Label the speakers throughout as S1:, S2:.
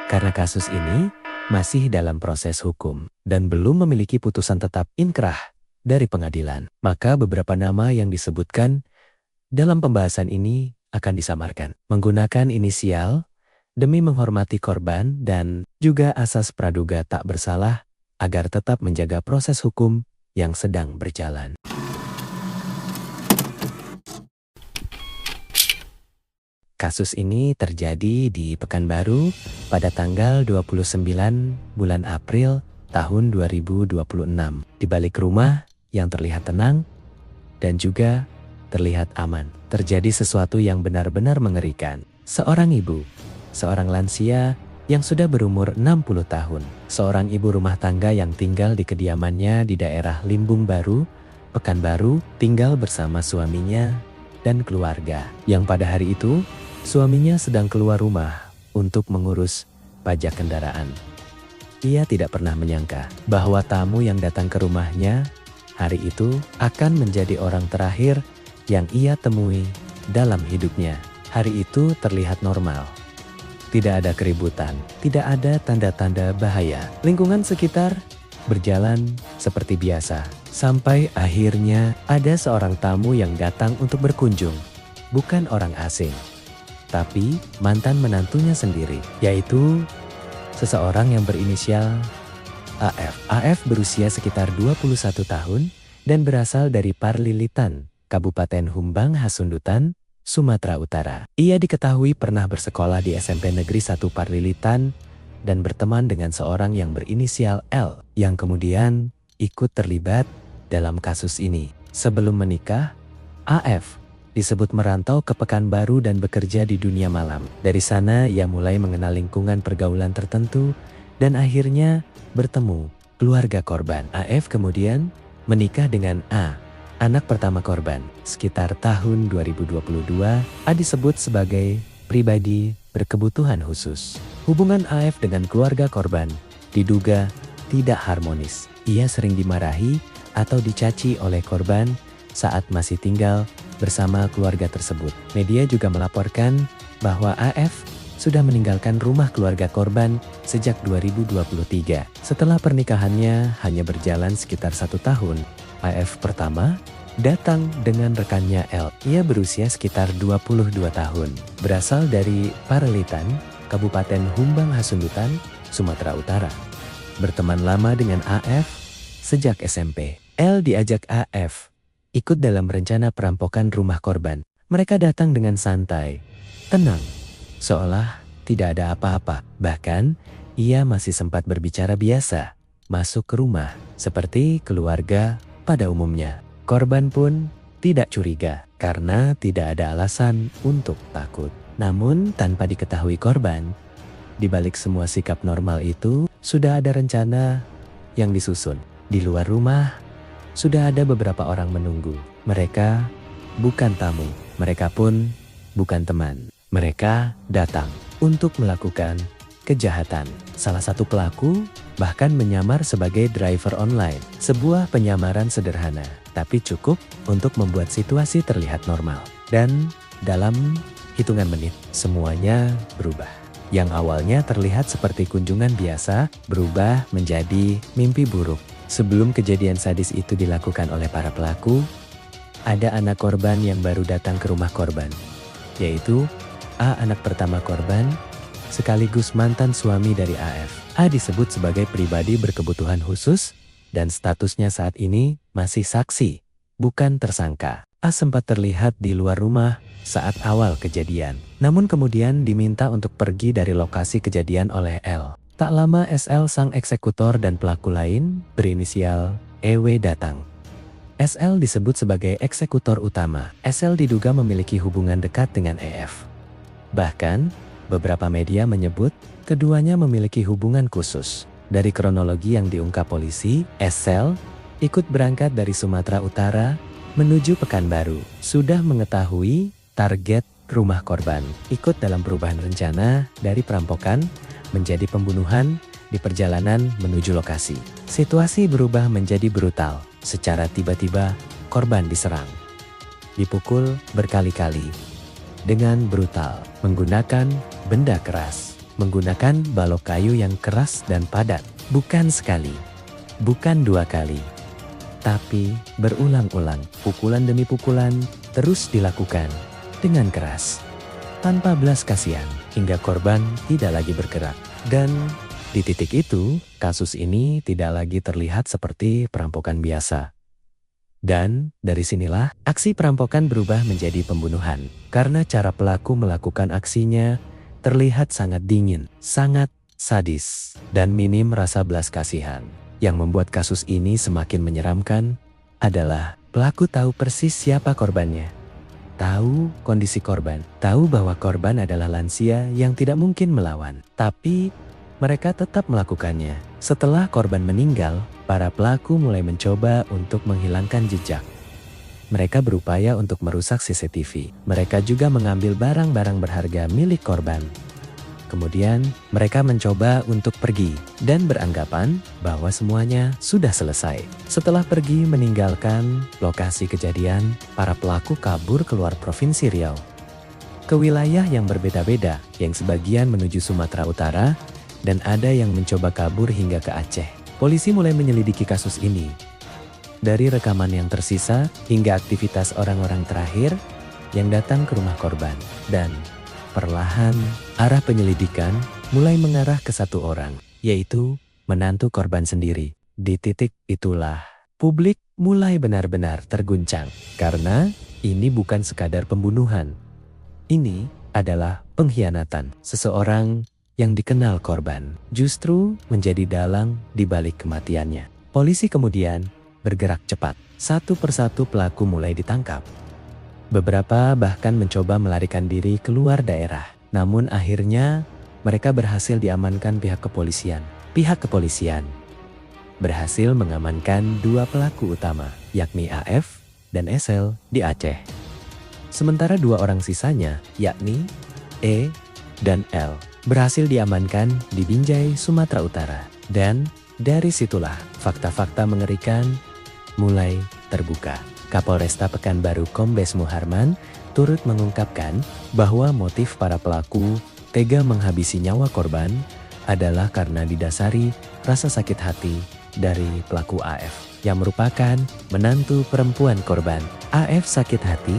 S1: karena kasus ini masih dalam proses hukum dan belum memiliki putusan tetap inkrah dari pengadilan. Maka beberapa nama yang disebutkan dalam pembahasan ini akan disamarkan menggunakan inisial demi menghormati korban dan juga asas praduga tak bersalah agar tetap menjaga proses hukum yang sedang berjalan. Kasus ini terjadi di Pekanbaru pada tanggal 29 bulan April tahun 2026. Di balik rumah yang terlihat tenang dan juga terlihat aman, terjadi sesuatu yang benar-benar mengerikan. Seorang ibu, seorang lansia yang sudah berumur 60 tahun, seorang ibu rumah tangga yang tinggal di kediamannya di daerah Limbung Baru, Pekanbaru, tinggal bersama suaminya dan keluarga, yang pada hari itu suaminya sedang keluar rumah untuk mengurus pajak kendaraan. Ia tidak pernah menyangka bahwa tamu yang datang ke rumahnya hari itu akan menjadi orang terakhir yang ia temui dalam hidupnya. Hari itu terlihat normal. Tidak ada keributan, tidak ada tanda-tanda bahaya. Lingkungan sekitar berjalan seperti biasa. Sampai akhirnya ada seorang tamu yang datang untuk berkunjung. Bukan orang asing, tapi mantan menantunya sendiri, yaitu seseorang yang berinisial AF. AF berusia sekitar 21 tahun dan berasal dari Parlilitan, Kabupaten Humbang Hasundutan, Sumatera Utara. Ia diketahui pernah bersekolah di SMP Negeri 1 Parlilitan dan berteman dengan seorang yang berinisial L, yang kemudian ikut terlibat dalam kasus ini. Sebelum menikah, AF disebut merantau ke Pekanbaru dan bekerja di dunia malam. Dari sana ia mulai mengenal lingkungan pergaulan tertentu dan akhirnya bertemu keluarga korban. AF kemudian menikah dengan A, anak pertama korban. Sekitar tahun 2022, A disebut sebagai pribadi berkebutuhan khusus. Hubungan AF dengan keluarga korban diduga tidak harmonis. Ia sering dimarahi atau dicaci oleh korban saat masih tinggal bersama keluarga tersebut. Media juga melaporkan bahwa AF sudah meninggalkan rumah keluarga korban sejak 2023. Setelah pernikahannya hanya berjalan sekitar 1 tahun, AF pertama datang dengan rekannya L. Ia berusia sekitar 22 tahun. Berasal dari Parelitan, Kabupaten Humbang Hasundutan, Sumatera Utara. Berteman lama dengan AF sejak SMP. L diajak AF ikut dalam rencana perampokan rumah korban. Mereka datang dengan santai, tenang, seolah tidak ada apa-apa. Bahkan, ia masih sempat berbicara biasa, masuk ke rumah, seperti keluarga pada umumnya. Korban pun tidak curiga, karena tidak ada alasan untuk takut. Namun, tanpa diketahui korban, di balik semua sikap normal itu, sudah ada rencana yang disusun. Di luar rumah, sudah ada beberapa orang menunggu. Mereka bukan tamu, mereka pun bukan teman. Mereka datang untuk melakukan kejahatan. Salah satu pelaku bahkan menyamar sebagai driver online. Sebuah penyamaran sederhana, tapi cukup untuk membuat situasi terlihat normal. Dan dalam hitungan menit, semuanya berubah. Yang awalnya terlihat seperti kunjungan biasa, berubah menjadi mimpi buruk. Sebelum kejadian sadis itu dilakukan oleh para pelaku, ada anak korban yang baru datang ke rumah korban, yaitu A, anak pertama korban, sekaligus mantan suami dari AF. A disebut sebagai pribadi berkebutuhan khusus dan statusnya saat ini masih saksi, bukan tersangka. A sempat terlihat di luar rumah saat awal kejadian, namun kemudian diminta untuk pergi dari lokasi kejadian oleh L. Tak lama SL sang eksekutor dan pelaku lain berinisial EW datang. SL disebut sebagai eksekutor utama. SL diduga memiliki hubungan dekat dengan EF. Bahkan, beberapa media menyebut keduanya memiliki hubungan khusus. Dari kronologi yang diungkap polisi, SL ikut berangkat dari Sumatera Utara menuju Pekanbaru. Sudah mengetahui target rumah korban. Ikut dalam perubahan rencana dari perampokan menjadi pembunuhan di perjalanan menuju lokasi. Situasi berubah menjadi brutal. Secara tiba-tiba, korban diserang. Dipukul berkali-kali. Dengan brutal, menggunakan benda keras. menggunakan balok kayu yang keras dan padat. Bukan sekali, bukan dua kali, tapi berulang-ulang. Pukulan demi pukulan terus dilakukan dengan keras, tanpa belas kasihan, hingga korban tidak lagi bergerak. Dan di titik itu, kasus ini tidak lagi terlihat seperti perampokan biasa. Dan dari sinilah aksi perampokan berubah menjadi pembunuhan. Karena cara pelaku melakukan aksinya terlihat sangat dingin, sangat sadis, dan minim rasa belas kasihan. Yang membuat kasus ini semakin menyeramkan adalah pelaku tahu persis siapa korbannya. Tahu kondisi korban, tahu bahwa korban adalah lansia yang tidak mungkin melawan. Tapi mereka tetap melakukannya. Setelah korban meninggal, para pelaku mulai mencoba untuk menghilangkan jejak. Mereka berupaya untuk merusak CCTV. Mereka juga mengambil barang-barang berharga milik korban. Kemudian mereka mencoba untuk pergi dan beranggapan bahwa semuanya sudah selesai. Setelah pergi meninggalkan lokasi kejadian, para pelaku kabur keluar Provinsi Riau ke wilayah yang berbeda-beda, yang sebagian menuju Sumatera Utara dan ada yang mencoba kabur hingga ke Aceh. Polisi mulai menyelidiki kasus ini. Dari rekaman yang tersisa hingga aktivitas orang-orang terakhir yang datang ke rumah korban. Dan perlahan arah penyelidikan mulai mengarah ke satu orang, yaitu menantu korban sendiri. Di titik itulah publik mulai benar-benar terguncang. Karena ini bukan sekadar pembunuhan. Ini adalah pengkhianatan. Seseorang yang dikenal korban justru menjadi dalang di balik kematiannya. Polisi kemudian bergerak cepat. Satu persatu pelaku mulai ditangkap. Beberapa bahkan mencoba melarikan diri keluar daerah. Namun akhirnya mereka berhasil diamankan pihak kepolisian. Pihak kepolisian berhasil mengamankan dua pelaku utama, yakni AF dan SL di Aceh. Sementara dua orang sisanya, yakni E dan L, berhasil diamankan di Binjai, Sumatera Utara. Dan dari situlah fakta-fakta mengerikan mulai terbuka. Kapolresta Pekanbaru Kombes Muharman turut mengungkapkan bahwa motif para pelaku tega menghabisi nyawa korban adalah karena didasari rasa sakit hati dari pelaku AF yang merupakan menantu perempuan korban. AF sakit hati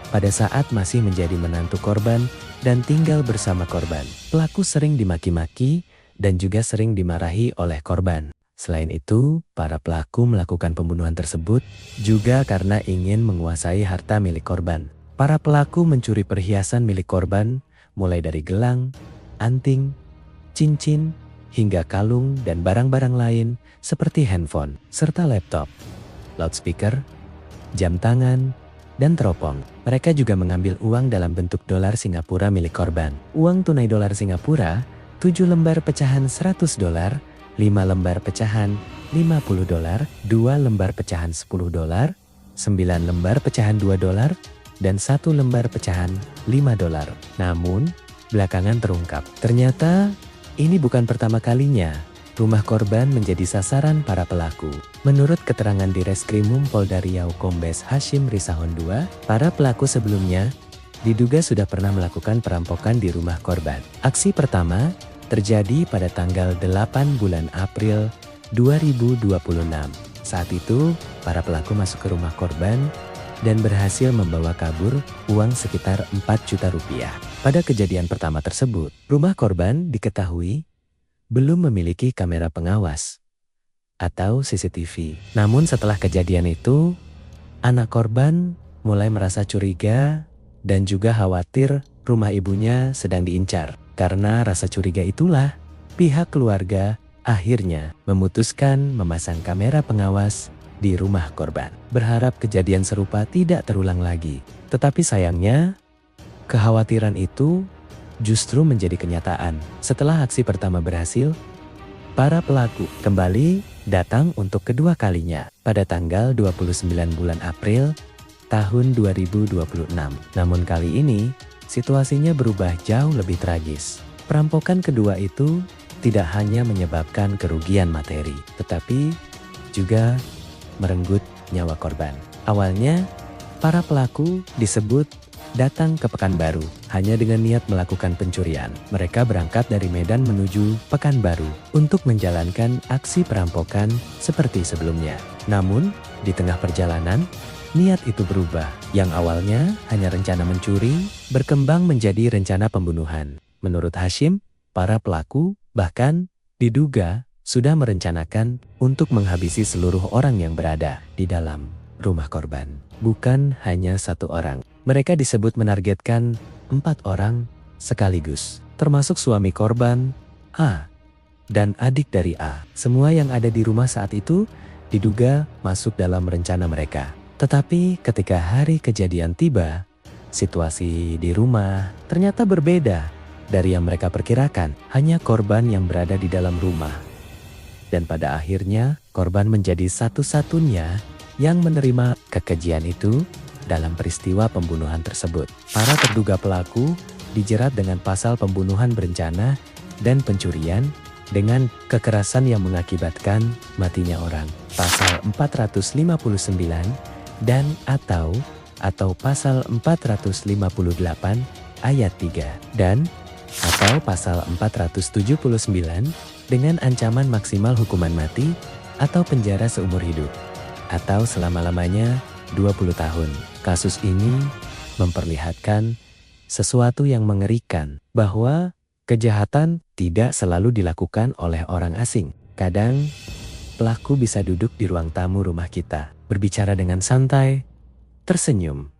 S1: pada saat masih menjadi menantu korban dan tinggal bersama korban. Pelaku sering dimaki-maki dan juga sering dimarahi oleh korban. Selain itu, para pelaku melakukan pembunuhan tersebut juga karena ingin menguasai harta milik korban. Para pelaku mencuri perhiasan milik korban, mulai dari gelang, anting, cincin, hingga kalung dan barang-barang lain seperti handphone, serta laptop, loudspeaker, jam tangan, dan teropong. Mereka juga mengambil uang dalam bentuk dolar Singapura milik korban. Uang tunai dolar Singapura, 7 lembar pecahan $100, 5 lembar pecahan $50, 2 lembar pecahan $10, 9 lembar pecahan $2, dan 1 lembar pecahan $5. Namun, belakangan terungkap, ternyata ini bukan pertama kalinya rumah korban menjadi sasaran para pelaku. Menurut keterangan di Reskrimum Polda Riau Kombes Hashim Risahon II, para pelaku sebelumnya diduga sudah pernah melakukan perampokan di rumah korban. Aksi pertama terjadi pada tanggal 8 bulan April 2026. Saat itu, para pelaku masuk ke rumah korban dan berhasil membawa kabur uang sekitar 4 juta rupiah. Pada kejadian pertama tersebut, rumah korban diketahui belum memiliki kamera pengawas atau CCTV. Namun setelah kejadian itu, anak korban mulai merasa curiga dan juga khawatir rumah ibunya sedang diincar. Karena rasa curiga itulah, pihak keluarga akhirnya memutuskan memasang kamera pengawas di rumah korban. Berharap kejadian serupa tidak terulang lagi. Tetapi sayangnya, kekhawatiran itu justru menjadi kenyataan. Setelah aksi pertama berhasil, para pelaku kembali datang untuk kedua kalinya pada tanggal 29 bulan April tahun 2026. Namun kali ini, situasinya berubah jauh lebih tragis. Perampokan kedua itu tidak hanya menyebabkan kerugian materi, tetapi juga merenggut nyawa korban. Awalnya, para pelaku disebut datang ke Pekanbaru hanya dengan niat melakukan pencurian. Mereka berangkat dari Medan menuju Pekanbaru untuk menjalankan aksi perampokan seperti sebelumnya. Namun, di tengah perjalanan, niat itu berubah. Yang awalnya hanya rencana mencuri, berkembang menjadi rencana pembunuhan. Menurut Hashim, para pelaku bahkan diduga sudah merencanakan untuk menghabisi seluruh orang yang berada di dalam rumah korban. Bukan hanya satu orang. Mereka disebut menargetkan 4 orang sekaligus, termasuk suami korban, A, dan adik dari A. Semua yang ada di rumah saat itu diduga masuk dalam rencana mereka. Tetapi ketika hari kejadian tiba, situasi di rumah ternyata berbeda dari yang mereka perkirakan. Hanya korban yang berada di dalam rumah. Dan pada akhirnya, korban menjadi satu-satunya yang menerima kekejian itu dalam peristiwa pembunuhan tersebut. Para terduga pelaku dijerat dengan pasal pembunuhan berencana dan pencurian dengan kekerasan yang mengakibatkan matinya orang. Pasal 459 dan atau pasal 458 ayat 3 dan atau pasal 479 dengan ancaman maksimal hukuman mati atau penjara seumur hidup atau selama-lamanya 20 tahun. Kasus ini memperlihatkan sesuatu yang mengerikan, bahwa kejahatan tidak selalu dilakukan oleh orang asing. Kadang pelaku bisa duduk di ruang tamu rumah kita, berbicara dengan santai, tersenyum,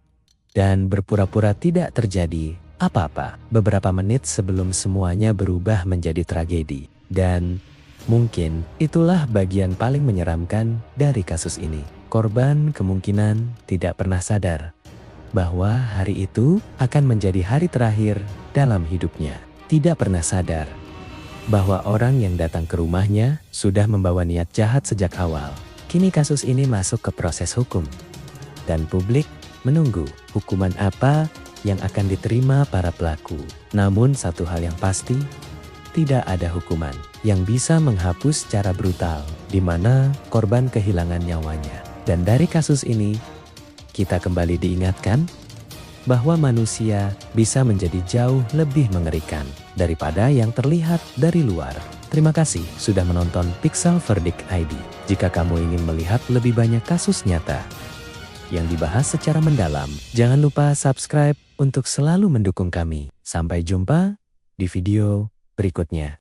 S1: dan berpura-pura tidak terjadi apa-apa. Beberapa menit sebelum semuanya berubah menjadi tragedi. Dan mungkin itulah bagian paling menyeramkan dari kasus ini. Korban kemungkinan tidak pernah sadar bahwa hari itu akan menjadi hari terakhir dalam hidupnya. Tidak pernah sadar bahwa orang yang datang ke rumahnya sudah membawa niat jahat sejak awal. Kini kasus ini masuk ke proses hukum. Dan publik menunggu hukuman apa yang akan diterima para pelaku. Namun satu hal yang pasti, tidak ada hukuman yang bisa menghapus secara brutal di mana korban kehilangan nyawanya. Dan dari kasus ini, kita kembali diingatkan bahwa manusia bisa menjadi jauh lebih mengerikan daripada yang terlihat dari luar. Terima kasih sudah menonton Pixel Verdict ID. Jika kamu ingin melihat lebih banyak kasus nyata yang dibahas secara mendalam, jangan lupa subscribe untuk selalu mendukung kami. Sampai jumpa di video berikutnya.